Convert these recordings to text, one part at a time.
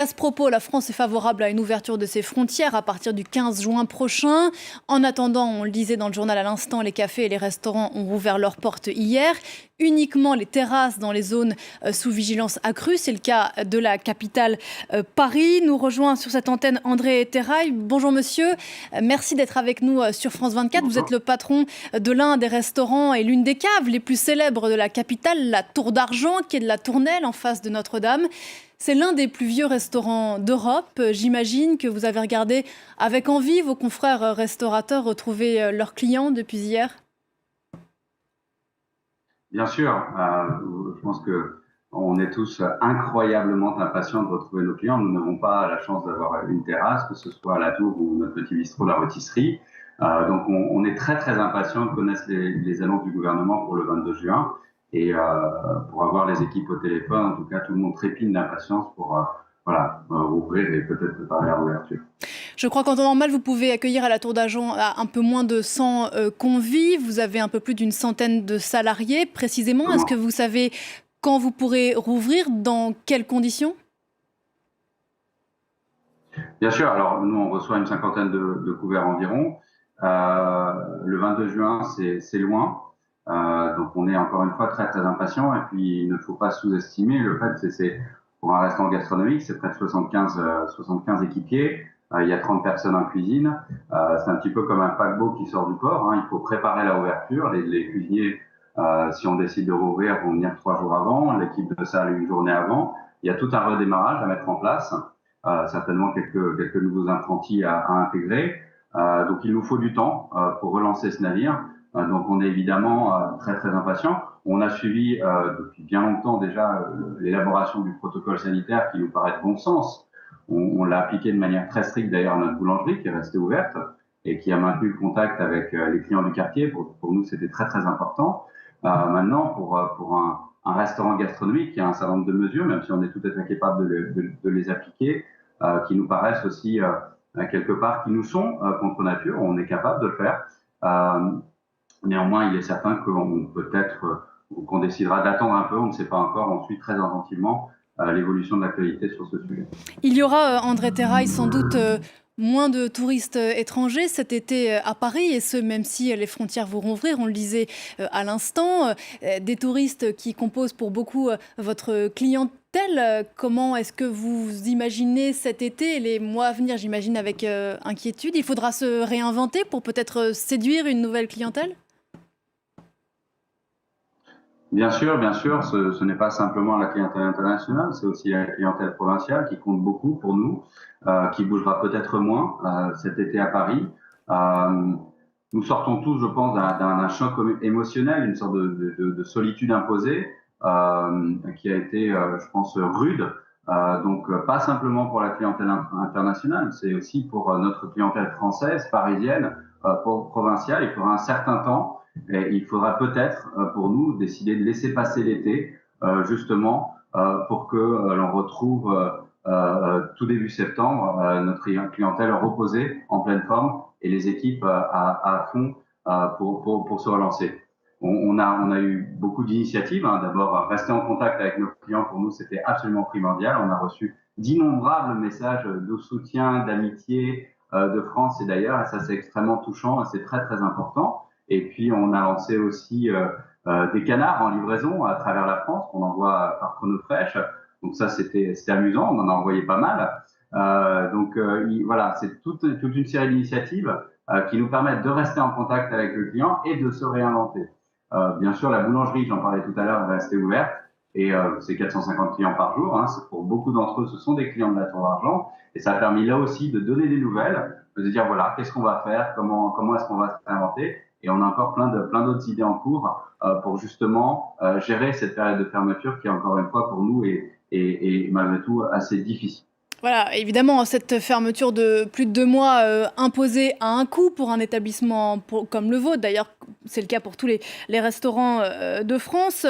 À ce propos, la France est favorable à une ouverture de ses frontières à partir du 15 juin prochain. En attendant, on le disait dans le journal à l'instant, les cafés et les restaurants ont rouvert leurs portes hier. Uniquement les terrasses dans les zones sous vigilance accrue. C'est le cas de la capitale Paris. Nous rejoint sur cette antenne André Terrail. Bonjour monsieur, merci d'être avec nous sur France 24. Bonjour. Vous êtes le patron de l'un des restaurants et l'une des caves les plus célèbres de la capitale, la Tour d'Argent, qui est de la Tournelle en face de Notre-Dame. C'est l'un des plus vieux restaurants d'Europe. J'imagine que vous avez regardé avec envie vos confrères restaurateurs retrouver leurs clients depuis hier. Bien sûr, je pense qu'on est tous incroyablement impatients de retrouver nos clients. Nous n'avons pas la chance d'avoir une terrasse, que ce soit à la Tour ou notre petit bistrot, la rôtisserie. Donc on est très très impatients de connaître les annonces du gouvernement pour le 22 juin. Et pour avoir les équipes au téléphone, en tout cas, tout le monde trépigne d'impatience pour ouvrir et peut-être préparer la réouverture. Je crois qu'en temps normal, vous pouvez accueillir à la Tour d'Argent un peu moins de 100 convives. Vous avez un peu plus d'une centaine de salariés. Précisément, est-ce que vous savez quand vous pourrez rouvrir, dans quelles conditions ? Bien sûr. Alors, nous, on reçoit une cinquantaine de couverts environ. Le 22 juin, c'est loin. Donc on est encore une fois très très impatient, et puis il ne faut pas sous-estimer le fait que c'est pour un restaurant gastronomique, c'est près de 75 équipiers, il y a 30 personnes en cuisine, c'est un petit peu comme un paquebot qui sort du port, hein. Il faut préparer la ouverture, les cuisiniers, si on décide de rouvrir, vont venir 3 jours avant, l'équipe de salle une journée avant, il y a tout un redémarrage à mettre en place, certainement quelques nouveaux apprentis à intégrer, donc il nous faut du temps pour relancer ce navire. Donc on est évidemment très très impatient. On a suivi depuis bien longtemps déjà l'élaboration du protocole sanitaire qui nous paraît de bon sens. On l'a appliqué de manière très stricte d'ailleurs à notre boulangerie qui est restée ouverte et qui a maintenu le contact avec les clients du quartier. Pour nous c'était très très important. Maintenant pour un restaurant gastronomique, il y a un certain nombre de mesures, même si on est tout à fait capable de les appliquer, qui nous paraissent aussi quelque part, qui nous sont contre nature. On est capable de le faire. Néanmoins, il est certain qu'on décidera d'attendre un peu, on ne sait pas encore, on suit très attentivement l'évolution de l'actualité sur ce sujet. Il y aura, André Terrail, sans doute moins de touristes étrangers cet été à Paris, et ce, même si les frontières vont rouvrir, on le disait à l'instant, des touristes qui composent pour beaucoup votre clientèle. Comment est-ce que vous imaginez cet été et les mois à venir, j'imagine avec inquiétude? Il faudra se réinventer pour peut-être séduire une nouvelle clientèle? Bien sûr, ce n'est pas simplement la clientèle internationale, c'est aussi la clientèle provinciale qui compte beaucoup pour nous, qui bougera peut-être moins cet été à Paris. Nous sortons tous, je pense, d'un choc émotionnel, une sorte de solitude imposée qui a été, je pense, rude. Donc, pas simplement pour la clientèle internationale, c'est aussi pour notre clientèle française, parisienne, provinciale. Il faudra un certain temps. Et il faudra peut-être pour nous décider de laisser passer l'été, justement, pour que l'on retrouve tout début septembre notre clientèle reposée, en pleine forme, et les équipes à fond pour se relancer. On a eu beaucoup d'initiatives. Hein. D'abord, rester en contact avec nos clients, pour nous, c'était absolument primordial. On a reçu d'innombrables messages de soutien, d'amitié de France et d'ailleurs, et ça c'est extrêmement touchant et c'est très très important. Et puis, on a lancé aussi des canards en livraison à travers la France qu'on envoie par Chronofresh. Donc ça, c'était amusant. On en a envoyé pas mal. Voilà, c'est toute une série d'initiatives qui nous permettent de rester en contact avec le client et de se réinventer. Bien sûr, la boulangerie, j'en parlais tout à l'heure, est restée ouverte. Et c'est 450 clients par jour. Hein. Pour beaucoup d'entre eux, ce sont des clients de la Tour d'Argent. Et ça a permis là aussi de donner des nouvelles, de se dire, voilà, qu'est-ce qu'on va faire, comment est-ce qu'on va se réinventer. Et on a encore plein d'autres idées en cours pour justement gérer cette période de fermeture qui, encore une fois, pour nous, est malgré tout assez difficile. Voilà, évidemment, cette fermeture de plus de 2 mois imposée a un coût pour un établissement comme le vôtre. D'ailleurs, c'est le cas pour tous les restaurants de France.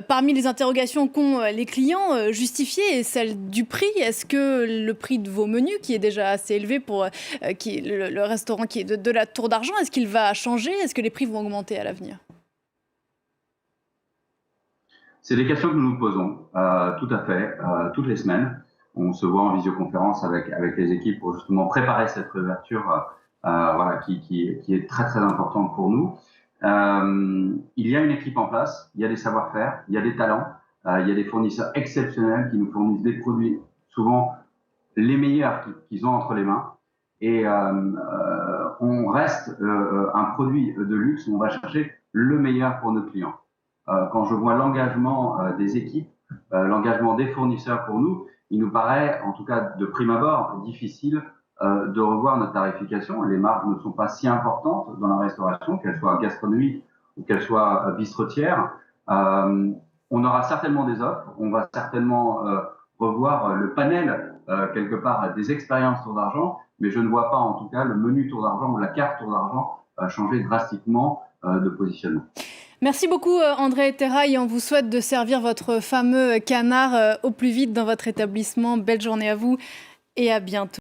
Parmi les interrogations qu'ont les clients, justifiées est celle du prix. Est-ce que le prix de vos menus, qui est déjà assez élevé pour le restaurant qui est de la Tour d'Argent, est-ce qu'il va changer? Est-ce que les prix vont augmenter à l'avenir? C'est des questions que nous nous posons tout à fait, toutes les semaines. on se voit en visioconférence avec les équipes pour justement préparer cette réouverture voilà, qui est très très importante pour nous. Il y a une équipe en place, il y a des savoir-faire, il y a des talents, il y a des fournisseurs exceptionnels qui nous fournissent des produits souvent les meilleurs qu'ils ont entre les mains. Et on reste un produit de luxe où on va chercher le meilleur pour nos clients. Quand je vois l'engagement des équipes, l'engagement des fournisseurs pour nous, il nous paraît, en tout cas de prime abord, difficile de revoir notre tarification. Les marges ne sont pas si importantes dans la restauration, qu'elles soient gastronomiques ou qu'elles soient bistrotières. On aura certainement des offres, on va certainement revoir le panel quelque part des expériences tour d'argent, mais je ne vois pas en tout cas le menu tour d'argent ou la carte tour d'argent changer drastiquement de positionnement. Merci beaucoup André Terrail, on vous souhaite de servir votre fameux canard au plus vite dans votre établissement. Belle journée à vous et à bientôt.